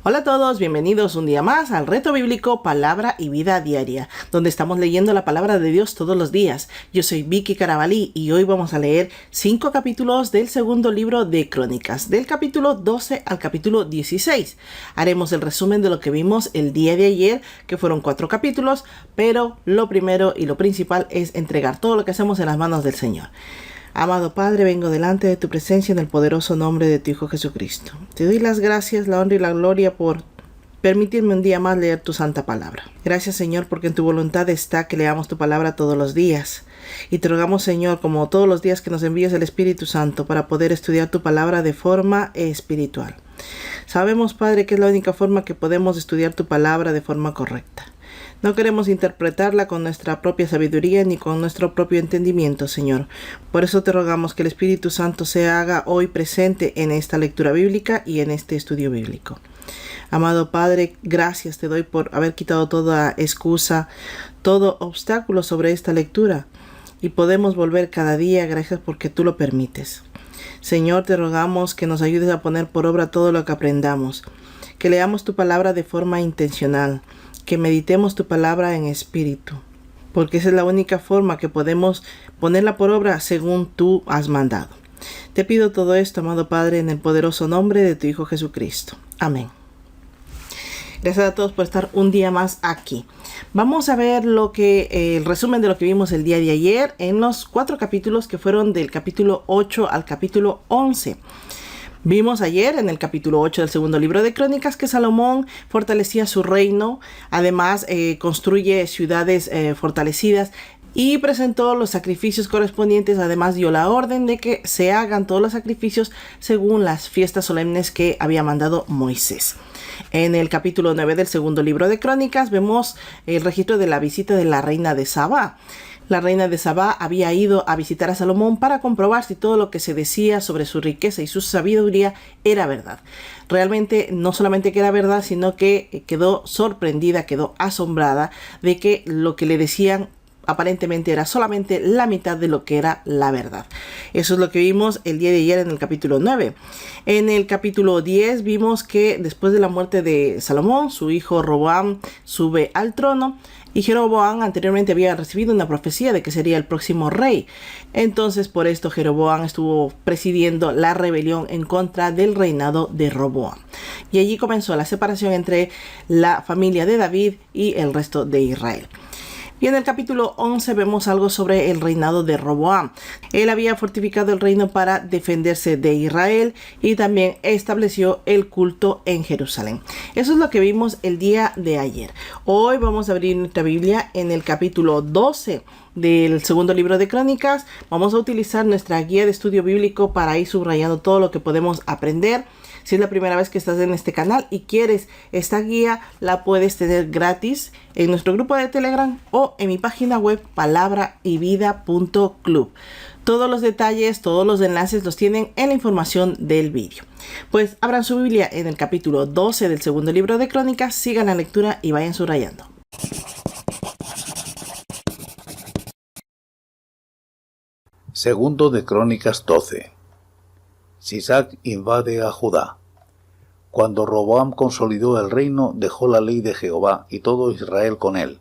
Hola a todos, bienvenidos un día más al Reto Bíblico Palabra y Vida Diaria, donde estamos leyendo la Palabra de Dios todos los días. Yo soy Vicky Carabalí y hoy vamos a leer 5 capítulos del segundo libro de Crónicas, del capítulo 12 al capítulo 16. Haremos el resumen de lo que vimos el día de ayer, que fueron 4 capítulos, pero lo primero y lo principal es entregar todo lo que hacemos en las manos del Señor. Amado Padre, vengo delante de tu presencia en el poderoso nombre de tu Hijo Jesucristo. Te doy las gracias, la honra y la gloria por permitirme un día más leer tu santa palabra. Gracias, Señor, porque en tu voluntad está que leamos tu palabra todos los días. Y te rogamos, Señor, como todos los días, que nos envíes el Espíritu Santo para poder estudiar tu palabra de forma espiritual. Sabemos, Padre, que es la única forma que podemos estudiar tu palabra de forma correcta. No queremos interpretarla con nuestra propia sabiduría ni con nuestro propio entendimiento, Señor. Por eso te rogamos que el Espíritu Santo se haga hoy presente en esta lectura bíblica y en este estudio bíblico. Amado Padre, gracias te doy por haber quitado toda excusa, todo obstáculo sobre esta lectura. Y podemos volver cada día, gracias porque tú lo permites. Señor, te rogamos que nos ayudes a poner por obra todo lo que aprendamos. Que leamos tu palabra de forma intencional. Que meditemos tu palabra en espíritu, porque esa es la única forma que podemos ponerla por obra según tú has mandado. Te pido todo esto, amado Padre, en el poderoso nombre de tu Hijo Jesucristo. Amén. Gracias a todos por estar un día más aquí. Vamos a ver el resumen de lo que vimos el día de ayer en los 4 capítulos que fueron del capítulo 8 al capítulo 11. Vimos ayer en el capítulo 8 del segundo libro de Crónicas que Salomón fortalecía su reino, además construye ciudades fortalecidas y presentó los sacrificios correspondientes. Además dio la orden de que se hagan todos los sacrificios según las fiestas solemnes que había mandado Moisés. En el capítulo 9 del segundo libro de Crónicas vemos el registro de la visita de la reina de Sabá. La reina de Sabá había ido a visitar a Salomón para comprobar si todo lo que se decía sobre su riqueza y su sabiduría era verdad. Realmente no solamente que era verdad, sino que quedó sorprendida, quedó asombrada de que lo que le decían aparentemente era solamente la mitad de lo que era la verdad. Eso es lo que vimos el día de ayer en el capítulo 9. En el capítulo 10 vimos que después de la muerte de Salomón, su hijo Roboam sube al trono. Y Jeroboam anteriormente había recibido una profecía de que sería el próximo rey. Entonces, por esto, Jeroboam estuvo presidiendo la rebelión en contra del reinado de Roboam. Y allí comenzó la separación entre la familia de David y el resto de Israel. Y en el capítulo 11 vemos algo sobre el reinado de Roboam. Él había fortificado el reino para defenderse de Israel y también estableció el culto en Jerusalén. Eso es lo que vimos el día de ayer. Hoy vamos a abrir nuestra Biblia en el capítulo 12 del segundo libro de Crónicas. Vamos a utilizar nuestra guía de estudio bíblico para ir subrayando todo lo que podemos aprender. Si es la primera vez que estás en este canal y quieres esta guía, la puedes tener gratis en nuestro grupo de Telegram o en mi página web palabrayvida.club. Todos los detalles, todos los enlaces los tienen en la información del vídeo. Pues abran su Biblia en el capítulo 12 del segundo libro de Crónicas, sigan la lectura y vayan subrayando. Segundo de Crónicas 12. Sisac invade a Judá. Cuando Roboam consolidó el reino, dejó la ley de Jehová y todo Israel con él.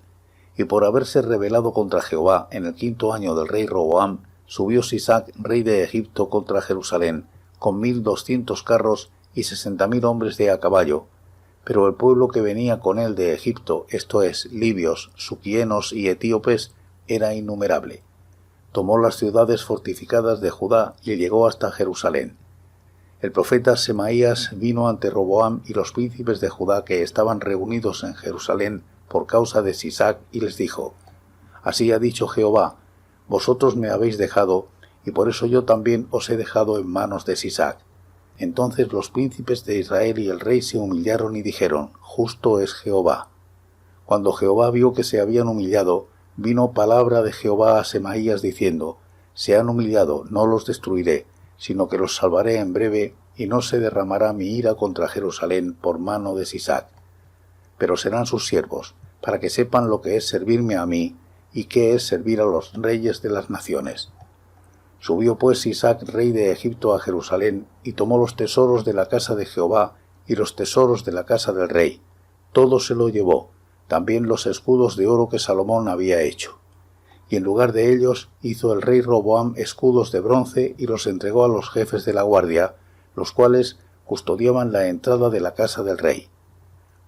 Y por haberse rebelado contra Jehová en el 5º año del rey Roboam, subió Sisac, rey de Egipto, contra Jerusalén, con 1200 carros y 60.000 hombres de a caballo. Pero el pueblo que venía con él de Egipto, esto es, libios, suquienos y etíopes, era innumerable. Tomó las ciudades fortificadas de Judá y llegó hasta Jerusalén. El profeta Semaías vino ante Roboam y los príncipes de Judá que estaban reunidos en Jerusalén por causa de Sisac y les dijo: Así ha dicho Jehová, vosotros me habéis dejado, y por eso yo también os he dejado en manos de Sisac. Entonces los príncipes de Israel y el rey se humillaron y dijeron: Justo es Jehová. Cuando Jehová vio que se habían humillado, vino palabra de Jehová a Semaías diciendo: Se han humillado, no los destruiré, sino que los salvaré en breve, y no se derramará mi ira contra Jerusalén por mano de Sisac. Pero serán sus siervos, para que sepan lo que es servirme a mí, y qué es servir a los reyes de las naciones. Subió pues Sisac, rey de Egipto, a Jerusalén, y tomó los tesoros de la casa de Jehová, y los tesoros de la casa del rey. Todo se lo llevó, también los escudos de oro que Salomón había hecho. Y en lugar de ellos hizo el rey Roboam escudos de bronce y los entregó a los jefes de la guardia, los cuales custodiaban la entrada de la casa del rey.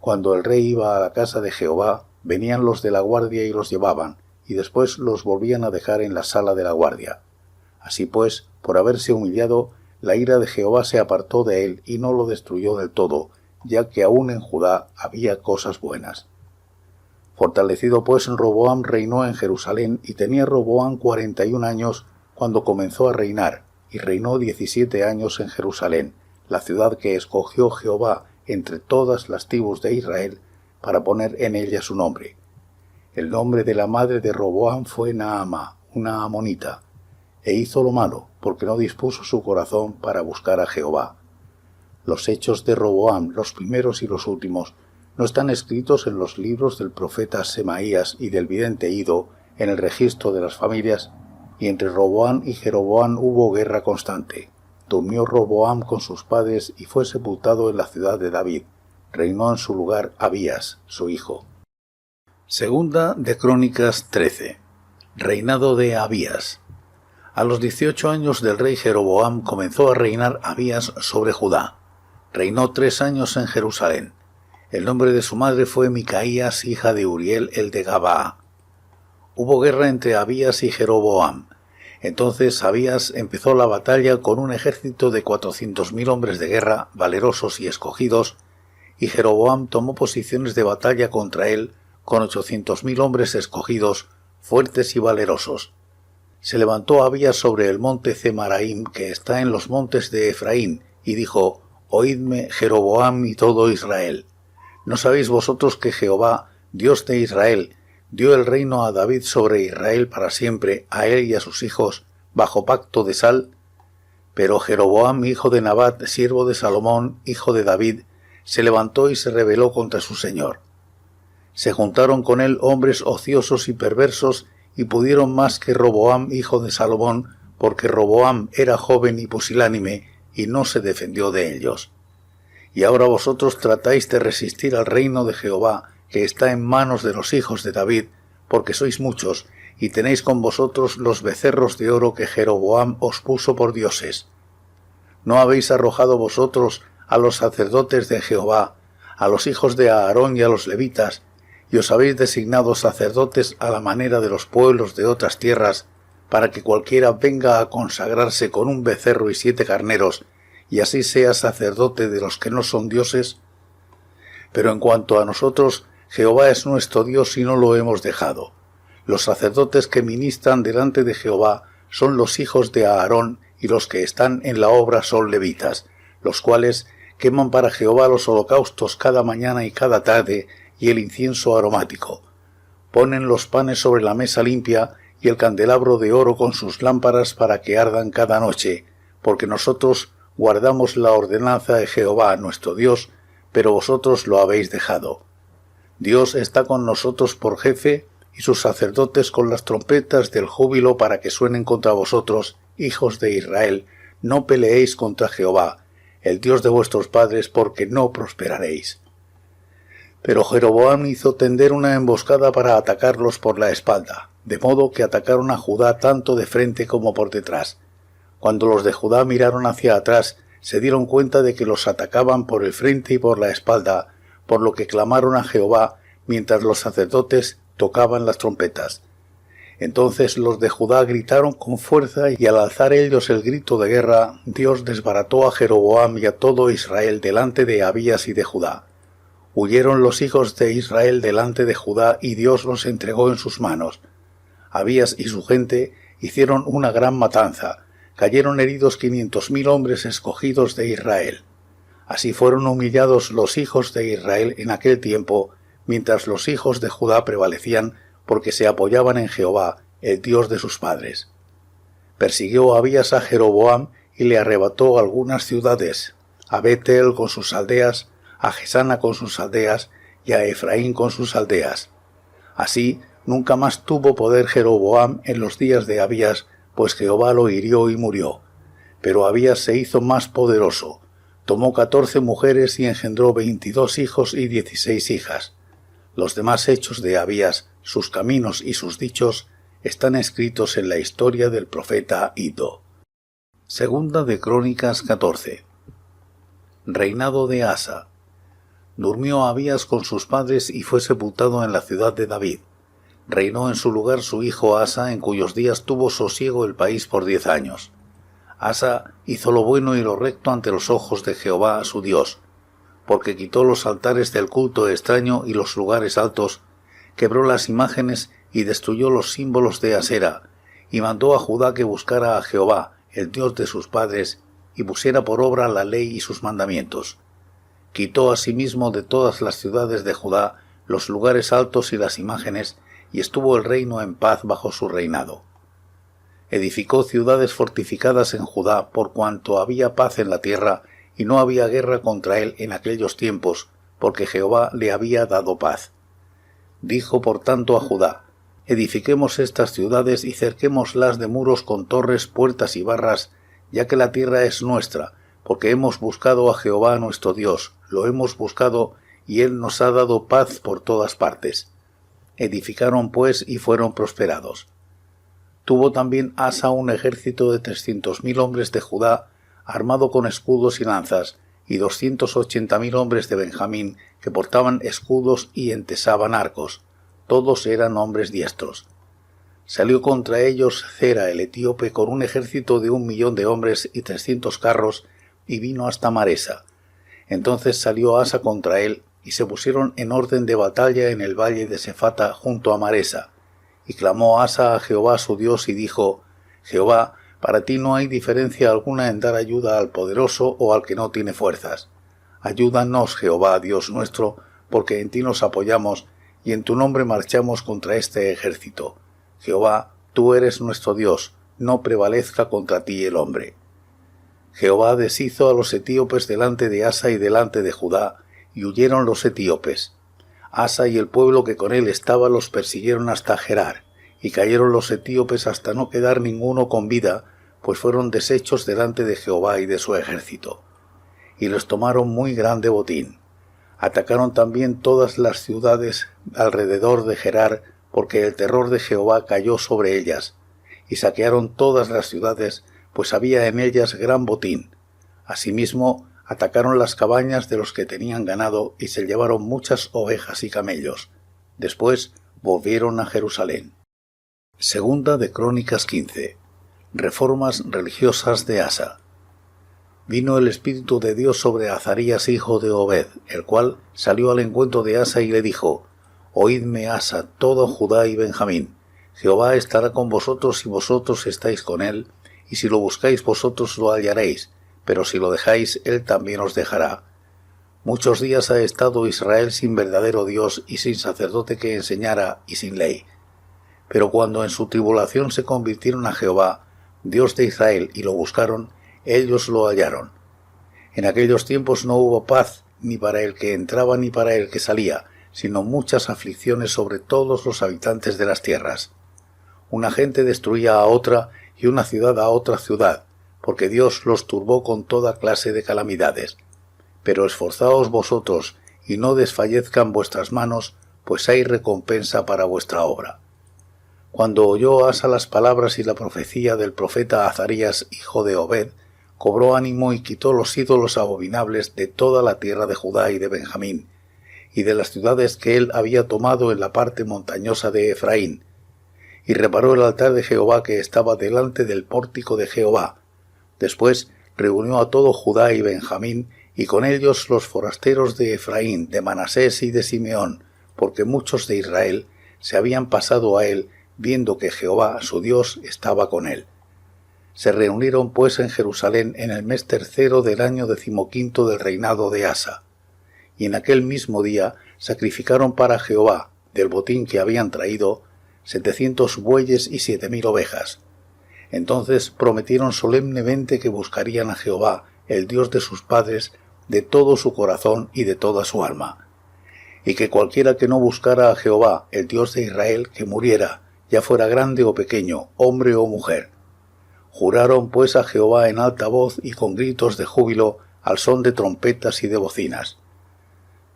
Cuando el rey iba a la casa de Jehová, venían los de la guardia y los llevaban, y después los volvían a dejar en la sala de la guardia. Así pues, por haberse humillado, la ira de Jehová se apartó de él y no lo destruyó del todo, ya que aún en Judá había cosas buenas. Fortalecido pues Roboam reinó en Jerusalén, y tenía Roboam 41 años cuando comenzó a reinar, y reinó 17 años en Jerusalén, la ciudad que escogió Jehová entre todas las tribus de Israel para poner en ella su nombre. El nombre de la madre de Roboam fue Naama, una amonita, e hizo lo malo, porque no dispuso su corazón para buscar a Jehová. Los hechos de Roboam, los primeros y los últimos, no están escritos en los libros del profeta Semaías y del vidente Ido, en el registro de las familias, y entre Roboam y Jeroboam hubo guerra constante. Durmió Roboam con sus padres y fue sepultado en la ciudad de David. Reinó en su lugar Abías, su hijo. Segunda de Crónicas 13. Reinado de Abías. A los 18 años del rey Jeroboam comenzó a reinar Abías sobre Judá. Reinó 3 años en Jerusalén. El nombre de su madre fue Micaías, hija de Uriel el de Gabaa. Hubo guerra entre Abías y Jeroboam. Entonces Abías empezó la batalla con un ejército de 400.000 hombres de guerra, valerosos y escogidos, y Jeroboam tomó posiciones de batalla contra él con 800.000 hombres escogidos, fuertes y valerosos. Se levantó Abías sobre el monte Zemaraim, que está en los montes de Efraín, y dijo: Oídme, Jeroboam y todo Israel. ¿No sabéis vosotros que Jehová, Dios de Israel, dio el reino a David sobre Israel para siempre, a él y a sus hijos, bajo pacto de sal? Pero Jeroboam, hijo de Nabat, siervo de Salomón, hijo de David, se levantó y se rebeló contra su señor. Se juntaron con él hombres ociosos y perversos, y pudieron más que Roboam, hijo de Salomón, porque Roboam era joven y pusilánime, y no se defendió de ellos. Y ahora vosotros tratáis de resistir al reino de Jehová, que está en manos de los hijos de David, porque sois muchos, y tenéis con vosotros los becerros de oro que Jeroboam os puso por dioses. ¿No habéis arrojado vosotros a los sacerdotes de Jehová, a los hijos de Aarón y a los levitas, y os habéis designado sacerdotes a la manera de los pueblos de otras tierras, para que cualquiera venga a consagrarse con un becerro y 7 carneros, y así sea sacerdote de los que no son dioses? Pero en cuanto a nosotros, Jehová es nuestro Dios y no lo hemos dejado. Los sacerdotes que ministran delante de Jehová son los hijos de Aarón, y los que están en la obra son levitas, los cuales queman para Jehová los holocaustos cada mañana y cada tarde, y el incienso aromático. Ponen los panes sobre la mesa limpia y el candelabro de oro con sus lámparas para que ardan cada noche, porque nosotros guardamos la ordenanza de Jehová nuestro Dios, pero vosotros lo habéis dejado. Dios está con nosotros por jefe, y sus sacerdotes con las trompetas del júbilo para que suenen contra vosotros, hijos de Israel. No peleéis contra Jehová, el Dios de vuestros padres, porque no prosperaréis. Pero Jeroboam hizo tender una emboscada para atacarlos por la espalda, de modo que atacaron a Judá tanto de frente como por detrás. Cuando los de Judá miraron hacia atrás, se dieron cuenta de que los atacaban por el frente y por la espalda, por lo que clamaron a Jehová mientras los sacerdotes tocaban las trompetas. Entonces los de Judá gritaron con fuerza, y al alzar ellos el grito de guerra, Dios desbarató a Jeroboam y a todo Israel delante de Abías y de Judá. Huyeron los hijos de Israel delante de Judá, y Dios los entregó en sus manos. Abías y su gente hicieron una gran matanza. Cayeron heridos 500.000 hombres escogidos de Israel. Así fueron humillados los hijos de Israel en aquel tiempo, mientras los hijos de Judá prevalecían, porque se apoyaban en Jehová, el Dios de sus padres. Persiguió Abías a Jeroboam y le arrebató algunas ciudades, a Betel con sus aldeas, a Gesana con sus aldeas y a Efraín con sus aldeas. Así nunca más tuvo poder Jeroboam en los días de Abías, pues Jehová lo hirió y murió. Pero Abías se hizo más poderoso. Tomó 14 mujeres y engendró 22 hijos y 16 hijas. Los demás hechos de Abías, sus caminos y sus dichos, están escritos en la historia del profeta Iddo. Segunda de Crónicas 14. Reinado de Asa. Durmió Abías con sus padres y fue sepultado en la ciudad de David. Reinó en su lugar su hijo Asa, en cuyos días tuvo sosiego el país por 10 años. Asa hizo lo bueno y lo recto ante los ojos de Jehová su Dios, porque quitó los altares del culto extraño y los lugares altos, quebró las imágenes y destruyó los símbolos de Asera, y mandó a Judá que buscara a Jehová, el Dios de sus padres, y pusiera por obra la ley y sus mandamientos. Quitó asimismo de todas las ciudades de Judá los lugares altos y las imágenes, y estuvo el reino en paz bajo su reinado. Edificó ciudades fortificadas en Judá, por cuanto había paz en la tierra, y no había guerra contra él en aquellos tiempos, porque Jehová le había dado paz. Dijo por tanto a Judá: edifiquemos estas ciudades y cerquémoslas de muros con torres, puertas y barras, ya que la tierra es nuestra, porque hemos buscado a Jehová nuestro Dios, lo hemos buscado, y él nos ha dado paz por todas partes. Edificaron pues y fueron prosperados. Tuvo también Asa un ejército de 300.000 hombres de Judá, armado con escudos y lanzas, y 280.000 hombres de Benjamín, que portaban escudos y entesaban arcos. Todos eran hombres diestros. Salió contra ellos Zera el etíope con un ejército de 1.000.000 de hombres y 300 carros, y vino hasta Maresa. Entonces salió Asa contra él, y se pusieron en orden de batalla en el valle de Sefata junto a Maresa. Y clamó Asa a Jehová su Dios y dijo: Jehová, para ti no hay diferencia alguna en dar ayuda al poderoso o al que no tiene fuerzas. Ayúdanos, Jehová, Dios nuestro, porque en ti nos apoyamos, y en tu nombre marchamos contra este ejército. Jehová, tú eres nuestro Dios, no prevalezca contra ti el hombre. Jehová deshizo a los etíopes delante de Asa y delante de Judá, y huyeron los etíopes. Asa y el pueblo que con él estaba los persiguieron hasta Gerar, y cayeron los etíopes hasta no quedar ninguno con vida, pues fueron deshechos delante de Jehová y de su ejército. Y les tomaron muy grande botín. Atacaron también todas las ciudades alrededor de Gerar, porque el terror de Jehová cayó sobre ellas, y saquearon todas las ciudades, pues había en ellas gran botín. Asimismo, atacaron las cabañas de los que tenían ganado y se llevaron muchas ovejas y camellos. Después volvieron a Jerusalén. Segunda de Crónicas 15. Reformas religiosas de Asa. Vino el Espíritu de Dios sobre Azarías hijo de Obed, el cual salió al encuentro de Asa y le dijo: Oídme, Asa, todo Judá y Benjamín. Jehová estará con vosotros si vosotros estáis con él, y si lo buscáis vosotros lo hallaréis, pero si lo dejáis, él también os dejará. Muchos días ha estado Israel sin verdadero Dios y sin sacerdote que enseñara y sin ley. Pero cuando en su tribulación se convirtieron a Jehová, Dios de Israel, y lo buscaron, ellos lo hallaron. En aquellos tiempos no hubo paz, ni para el que entraba ni para el que salía, sino muchas aflicciones sobre todos los habitantes de las tierras. Una gente destruía a otra y una ciudad a otra ciudad, porque Dios los turbó con toda clase de calamidades. Pero esforzaos vosotros, y no desfallezcan vuestras manos, pues hay recompensa para vuestra obra. Cuando oyó Asa las palabras y la profecía del profeta Azarías, hijo de Obed, cobró ánimo y quitó los ídolos abominables de toda la tierra de Judá y de Benjamín, y de las ciudades que él había tomado en la parte montañosa de Efraín, y reparó el altar de Jehová que estaba delante del pórtico de Jehová. Después reunió a todo Judá y Benjamín, y con ellos los forasteros de Efraín, de Manasés y de Simeón, porque muchos de Israel se habían pasado a él, viendo que Jehová, su Dios, estaba con él. Se reunieron pues en Jerusalén en el mes 3 del año 15 del reinado de Asa. Y en aquel mismo día sacrificaron para Jehová, del botín que habían traído, 700 bueyes y 7.000 ovejas. Entonces prometieron solemnemente que buscarían a Jehová, el Dios de sus padres, de todo su corazón y de toda su alma. Y que cualquiera que no buscara a Jehová, el Dios de Israel, que muriera, ya fuera grande o pequeño, hombre o mujer. Juraron pues a Jehová en alta voz y con gritos de júbilo, al son de trompetas y de bocinas.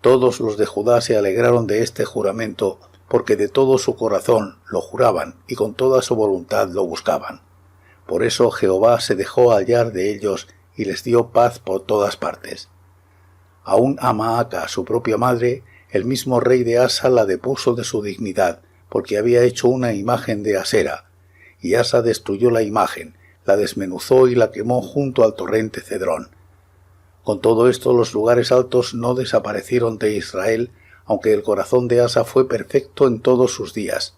Todos los de Judá se alegraron de este juramento, porque de todo su corazón lo juraban y con toda su voluntad lo buscaban. Por eso Jehová se dejó hallar de ellos y les dio paz por todas partes. Aún a Maaca, su propia madre, el mismo rey de Asa la depuso de su dignidad, porque había hecho una imagen de Asera, y Asa destruyó la imagen, la desmenuzó y la quemó junto al torrente Cedrón. Con todo esto los lugares altos no desaparecieron de Israel, aunque el corazón de Asa fue perfecto en todos sus días.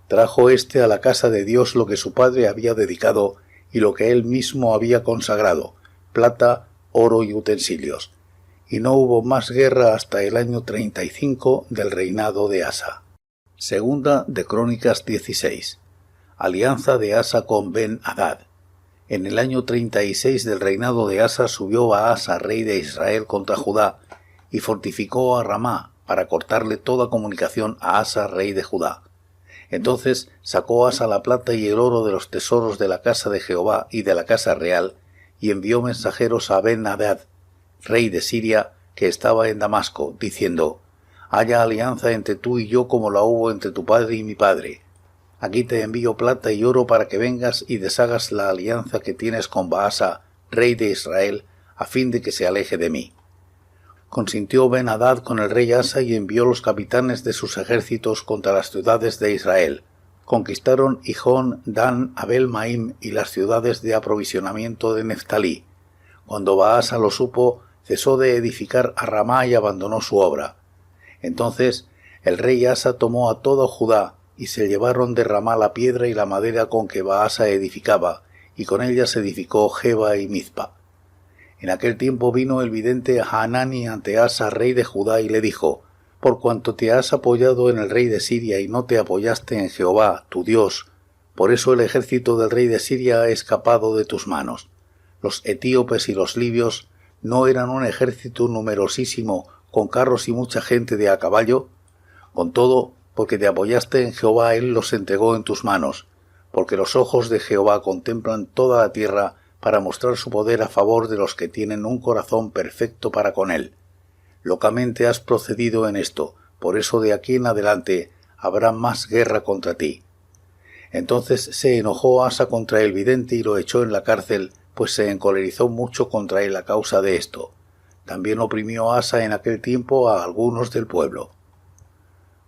Trajo éste a la casa de Dios lo que su padre había dedicado y lo que él mismo había consagrado, plata, oro y utensilios. Y no hubo más guerra hasta el año 35 del reinado de Asa. Segunda de Crónicas 16. Alianza de Asa con Ben-Hadad. En el año 36 del reinado de Asa subió Baasa, rey de Israel, contra Judá, y fortificó a Ramá, para cortarle toda comunicación a Asa, rey de Judá. Entonces sacó Asa la plata y el oro de los tesoros de la casa de Jehová y de la casa real, y envió mensajeros a Ben-Hadad, rey de Siria, que estaba en Damasco, diciendo: «Haya alianza entre tú y yo como la hubo entre tu padre y mi padre. Aquí te envío plata y oro para que vengas y deshagas la alianza que tienes con Baasa, rey de Israel, a fin de que se aleje de mí». Consintió Ben-Hadad con el rey Asa y envió los capitanes de sus ejércitos contra las ciudades de Israel. Conquistaron Hijón, Dan, Abel-Maim y las ciudades de aprovisionamiento de Neftalí. Cuando Baasa lo supo, cesó de edificar a Ramá y abandonó su obra. Entonces el rey Asa tomó a todo Judá, y se llevaron de Ramá la piedra y la madera con que Baasa edificaba, y con ellas edificó Geba y Mizpa. En aquel tiempo vino el vidente Hanani ante Asa, rey de Judá, y le dijo: «Por cuanto te has apoyado en el rey de Siria y no te apoyaste en Jehová, tu Dios, por eso el ejército del rey de Siria ha escapado de tus manos. Los etíopes y los libios no eran un ejército numerosísimo, con carros y mucha gente de a caballo. Con todo, porque te apoyaste en Jehová, él los entregó en tus manos, porque los ojos de Jehová contemplan toda la tierra para mostrar su poder a favor de los que tienen un corazón perfecto para con él. Locamente has procedido en esto, por eso de aquí en adelante habrá más guerra contra ti». Entonces se enojó Asa contra el vidente y lo echó en la cárcel, pues se encolerizó mucho contra él a causa de esto. También oprimió Asa en aquel tiempo a algunos del pueblo.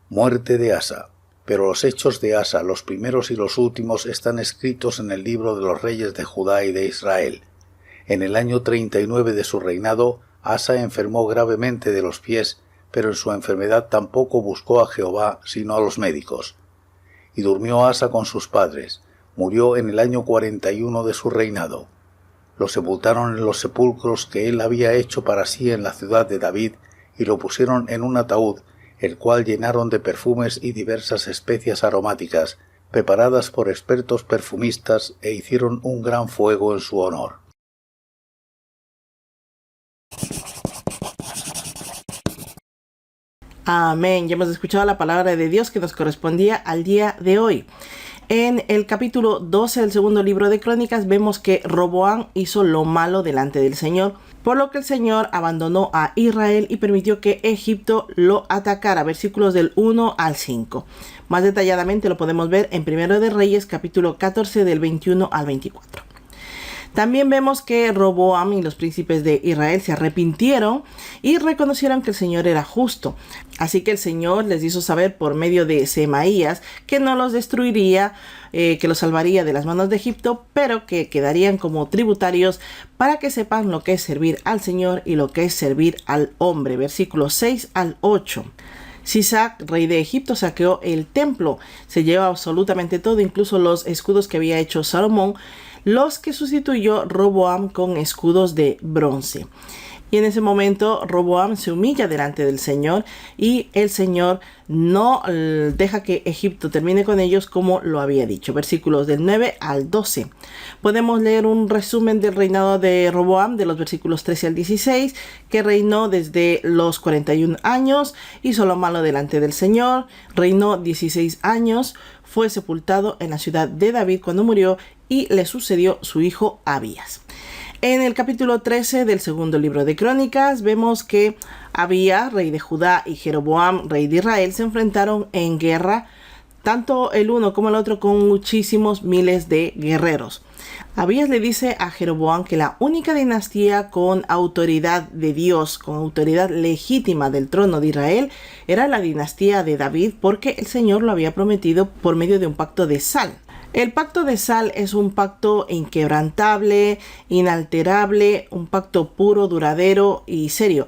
Muerte de Asa. Pero los hechos de Asa, los primeros y los últimos, están escritos en el libro de los reyes de Judá y de Israel. En el año 39 de su reinado, Asa enfermó gravemente de los pies, pero en su enfermedad tampoco buscó a Jehová, sino a los médicos. Y durmió Asa con sus padres. Murió en el año 41 de su reinado. Lo sepultaron en los sepulcros que él había hecho para sí en la ciudad de David, y lo pusieron en un ataúd, el cual llenaron de perfumes y diversas especias aromáticas, preparadas por expertos perfumistas, e hicieron un gran fuego en su honor. Amén. Ya hemos escuchado la palabra de Dios que nos correspondía al día de hoy. En el capítulo 12 del segundo libro de Crónicas vemos que Roboam hizo lo malo delante del Señor, por lo que el Señor abandonó a Israel y permitió que Egipto lo atacara. Versículos del 1 al 5. Más detalladamente lo podemos ver en Primero de Reyes, capítulo 14, del 21 al 24. También vemos que Roboam y los príncipes de Israel se arrepintieron y reconocieron que el Señor era justo. Así que el Señor les hizo saber por medio de Semaías que no los destruiría, que los salvaría de las manos de Egipto, pero que quedarían como tributarios para que sepan lo que es servir al Señor y lo que es servir al hombre. Versículos 6 al 8. Sisac, rey de Egipto, saqueó el templo. Se llevó absolutamente todo, incluso los escudos que había hecho Salomón, los que sustituyó Roboam con escudos de bronce. Y en ese momento Roboam se humilla delante del Señor y el Señor no deja que Egipto termine con ellos como lo había dicho. Versículos del 9 al 12. Podemos leer un resumen del reinado de Roboam de los versículos 13 al 16, que reinó desde los 41 años, hizo lo malo delante del Señor, reinó 16 años, fue sepultado en la ciudad de David cuando murió y le sucedió su hijo Abías. En el capítulo 13 del segundo libro de Crónicas vemos que Abías, rey de Judá, y Jeroboam, rey de Israel, se enfrentaron en guerra, tanto el uno como el otro, con muchísimos miles de guerreros. Abías le dice a Jeroboam que la única dinastía con autoridad de Dios, con autoridad legítima del trono de Israel, era la dinastía de David, porque el Señor lo había prometido por medio de un pacto de sal. El pacto de sal es un pacto inquebrantable, inalterable, un pacto puro, duradero y serio.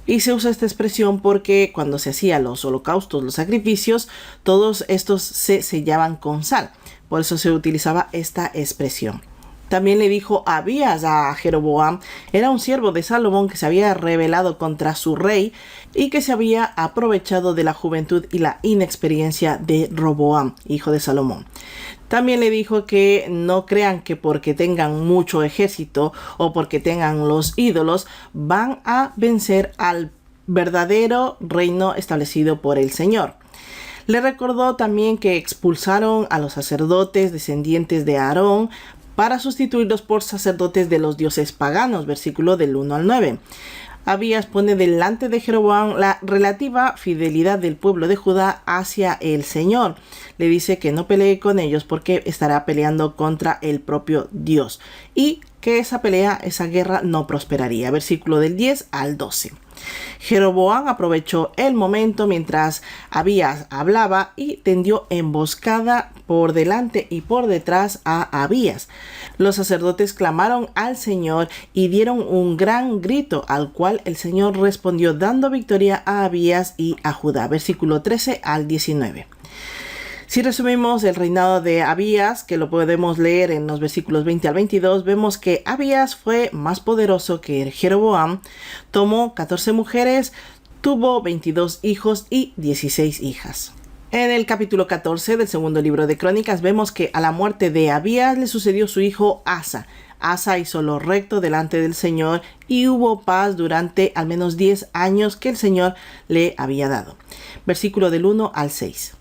Y se usa esta expresión porque cuando se hacían los holocaustos, los sacrificios, todos estos se sellaban con sal. Por eso se utilizaba esta expresión. También le dijo Abías a Jeroboam, era un siervo de Salomón que se había rebelado contra su rey y que se había aprovechado de la juventud y la inexperiencia de Roboam, hijo de Salomón. También le dijo que no crean que porque tengan mucho ejército o porque tengan los ídolos van a vencer al verdadero reino establecido por el Señor. Le recordó también que expulsaron a los sacerdotes descendientes de Aarón para sustituirlos por sacerdotes de los dioses paganos, versículo del 1 al 9. Abías pone delante de Jeroboam la relativa fidelidad del pueblo de Judá hacia el Señor. Le dice que no pelee con ellos porque estará peleando contra el propio Dios y que esa pelea, esa guerra no prosperaría. Versículo del 10 al 12. Jeroboam aprovechó el momento mientras Abías hablaba y tendió emboscada por delante y por detrás a Abías. Los sacerdotes clamaron al Señor y dieron un gran grito, al cual el Señor respondió dando victoria a Abías y a Judá. Versículo 13 al 19. Si resumimos el reinado de Abías, que lo podemos leer en los versículos 20 al 22, vemos que Abías fue más poderoso que Jeroboam, tomó 14 mujeres, tuvo 22 hijos y 16 hijas. En el capítulo 14 del segundo libro de Crónicas vemos que a la muerte de Abías le sucedió su hijo Asa. Asa hizo lo recto delante del Señor y hubo paz durante al menos 10 años que el Señor le había dado. Versículo del 1 al 6.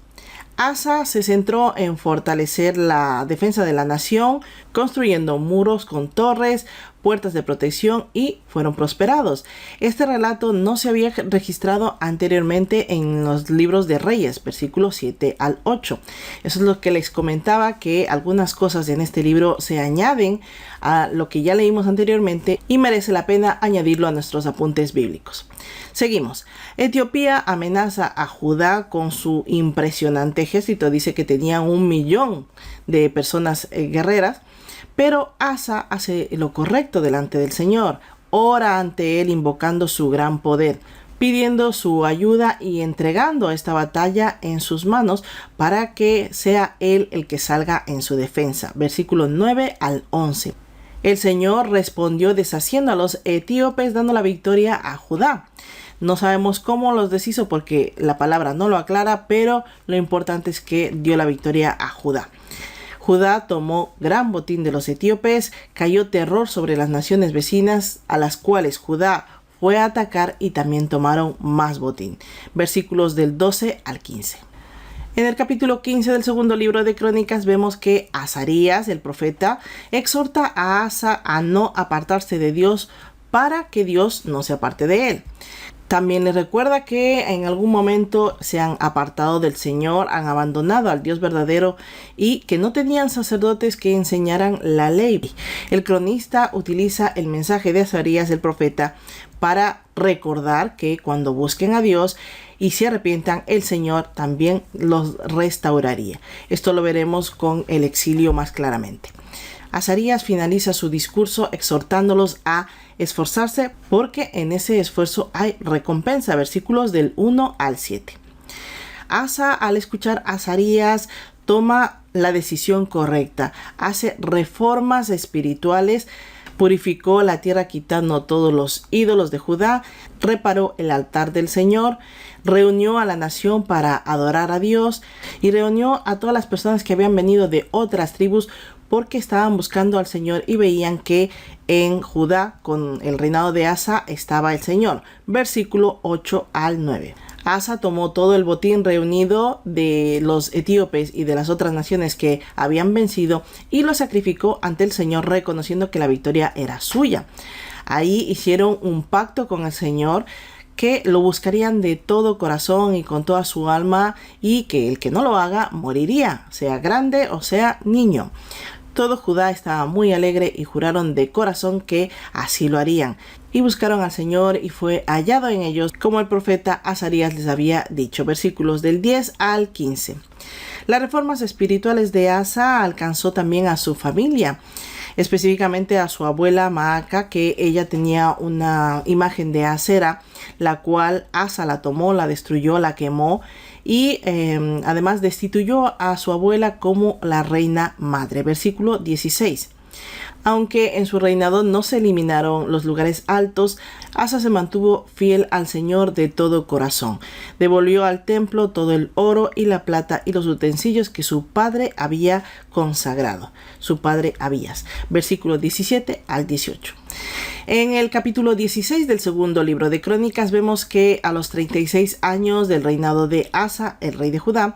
Asa se centró en fortalecer la defensa de la nación, construyendo muros con torres, puertas de protección y fueron prosperados. Este relato no se había registrado anteriormente en los libros de Reyes, versículos 7 al 8. Eso es lo que les comentaba, que algunas cosas en este libro se añaden a lo que ya leímos anteriormente y merece la pena añadirlo a nuestros apuntes bíblicos. Seguimos. Etiopía amenaza a Judá con su impresionante ejército. Dice que tenía 1 millón de personas guerreras. Pero Asa hace lo correcto delante del Señor. Ora ante él invocando su gran poder, pidiendo su ayuda y entregando esta batalla en sus manos para que sea él el que salga en su defensa. Versículos 9 al 11. El Señor respondió deshaciendo a los etíopes, dando la victoria a Judá. No sabemos cómo los deshizo porque la palabra no lo aclara, pero lo importante es que dio la victoria a Judá. Judá tomó gran botín de los etíopes, cayó terror sobre las naciones vecinas a las cuales Judá fue a atacar y también tomaron más botín. Versículos del 12 al 15. En el capítulo 15 del segundo libro de Crónicas vemos que Azarías, el profeta, exhorta a Asa a no apartarse de Dios para que Dios no se aparte de él. También les recuerda que en algún momento se han apartado del Señor, han abandonado al Dios verdadero y que no tenían sacerdotes que enseñaran la ley. El cronista utiliza el mensaje de Azarías el profeta para recordar que cuando busquen a Dios y se arrepientan, el Señor también los restauraría. Esto lo veremos con el exilio más claramente. Azarías finaliza su discurso exhortándolos a esforzarse porque en ese esfuerzo hay recompensa. Versículos del 1 al 7. Asa, al escuchar a Azarías, toma la decisión correcta, hace reformas espirituales, purificó la tierra quitando todos los ídolos de Judá, reparó el altar del Señor, reunió a la nación para adorar a Dios y reunió a todas las personas que habían venido de otras tribus porque estaban buscando al Señor y veían que en Judá, con el reinado de Asa, estaba el Señor. Versículo 8 al 9. Asa tomó todo el botín reunido de los etíopes y de las otras naciones que habían vencido y lo sacrificó ante el Señor, reconociendo que la victoria era suya. Ahí hicieron un pacto con el Señor, que lo buscarían de todo corazón y con toda su alma, y que el que no lo haga moriría, sea grande o sea niño. Todo Judá estaba muy alegre y juraron de corazón que así lo harían. Y buscaron al Señor y fue hallado en ellos, como el profeta Azarías les había dicho. Versículos del 10 al 15. Las reformas espirituales de Asa alcanzó también a su familia, específicamente a su abuela Maaca, que ella tenía una imagen de Acera, la cual Asa la tomó, la destruyó, la quemó y además destituyó a su abuela como la reina madre. Versículo 16. Aunque en su reinado no se eliminaron los lugares altos, Asa se mantuvo fiel al Señor de todo corazón. Devolvió al templo todo el oro y la plata y los utensilios que su padre había consagrado, su padre Abías. Versículos 17 al 18. En el capítulo 16 del segundo libro de Crónicas vemos que a los 36 años del reinado de Asa, el rey de Judá,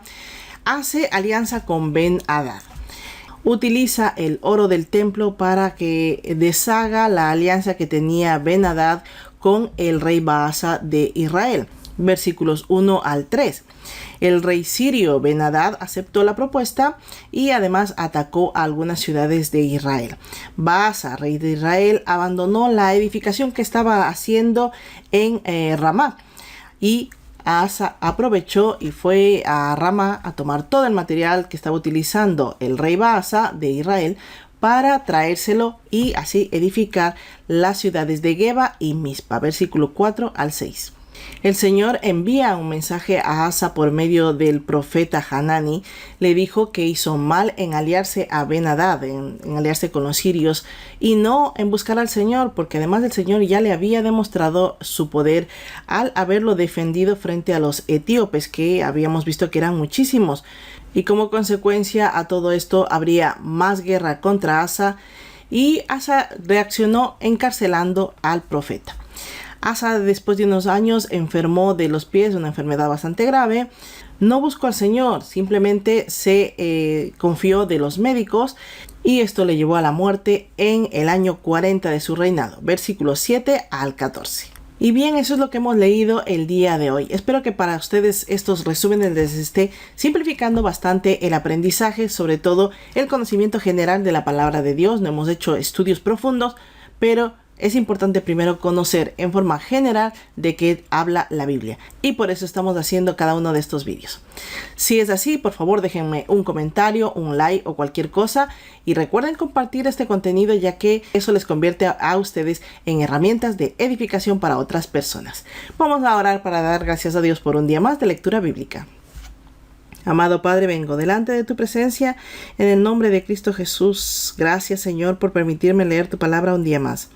hace alianza con Ben-Hadad. Utiliza el oro del templo para que deshaga la alianza que tenía Ben-Hadad con el rey Baasa de Israel. Versículos 1 al 3. El rey sirio Ben-Hadad aceptó la propuesta y además atacó a algunas ciudades de Israel. Baasa, rey de Israel, abandonó la edificación que estaba haciendo en Ramá, y Asa aprovechó y fue a Ramá a tomar todo el material que estaba utilizando el rey Baasa de Israel para traérselo y así edificar las ciudades de Geba y Mizpa. Versículo 4 al 6. El Señor envía un mensaje a Asa por medio del profeta Hanani. Le dijo que hizo mal en aliarse a Ben-Hadad, en aliarse con los sirios y no en buscar al Señor, porque además el Señor ya le había demostrado su poder al haberlo defendido frente a los etíopes, que habíamos visto que eran muchísimos. Y como consecuencia a todo esto habría más guerra contra Asa, y Asa reaccionó encarcelando al profeta. Asa, después de unos años, enfermó de los pies, una enfermedad bastante grave. No buscó al Señor, simplemente se confió de los médicos, y esto le llevó a la muerte en el año 40 de su reinado. Versículos 7 al 14. Y bien, eso es lo que hemos leído el día de hoy. Espero que para ustedes estos resúmenes les esté simplificando bastante el aprendizaje, sobre todo el conocimiento general de la palabra de Dios. No hemos hecho estudios profundos, pero es importante primero conocer en forma general de qué habla la Biblia, y por eso estamos haciendo cada uno de estos vídeos. Si es así, por favor déjenme un comentario, un like o cualquier cosa, y recuerden compartir este contenido, ya que eso les convierte a ustedes en herramientas de edificación para otras personas. Vamos a orar para dar gracias a Dios por un día más de lectura bíblica. Amado Padre, vengo delante de tu presencia en el nombre de Cristo Jesús. Gracias, Señor, por permitirme leer tu palabra un día más.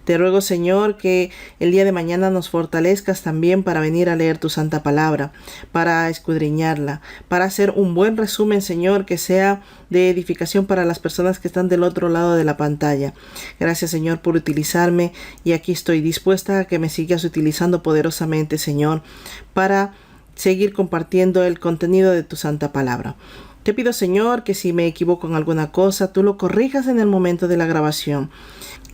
Te ruego, Señor, que el día de mañana nos fortalezcas también para venir a leer tu santa palabra, para escudriñarla, para hacer un buen resumen, Señor, que sea de edificación para las personas que están del otro lado de la pantalla. Gracias, Señor, por utilizarme, y aquí estoy dispuesta a que me sigas utilizando poderosamente, Señor, para seguir compartiendo el contenido de tu santa palabra. Te pido, Señor, que si me equivoco en alguna cosa, tú lo corrijas en el momento de la grabación.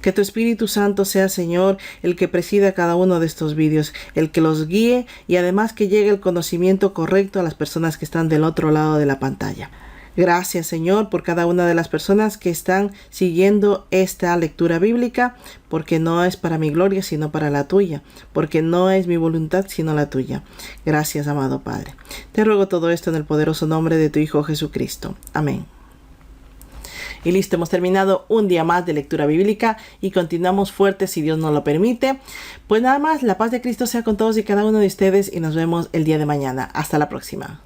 Que tu Espíritu Santo sea, Señor, el que presida cada uno de estos vídeos, el que los guíe, y además que llegue el conocimiento correcto a las personas que están del otro lado de la pantalla. Gracias, Señor, por cada una de las personas que están siguiendo esta lectura bíblica, porque no es para mi gloria, sino para la tuya, porque no es mi voluntad, sino la tuya. Gracias, amado Padre. Te ruego todo esto en el poderoso nombre de tu Hijo Jesucristo. Amén. Y listo, hemos terminado un día más de lectura bíblica y continuamos fuertes si Dios nos lo permite. Pues nada más, la paz de Cristo sea con todos y cada uno de ustedes, y nos vemos el día de mañana. Hasta la próxima.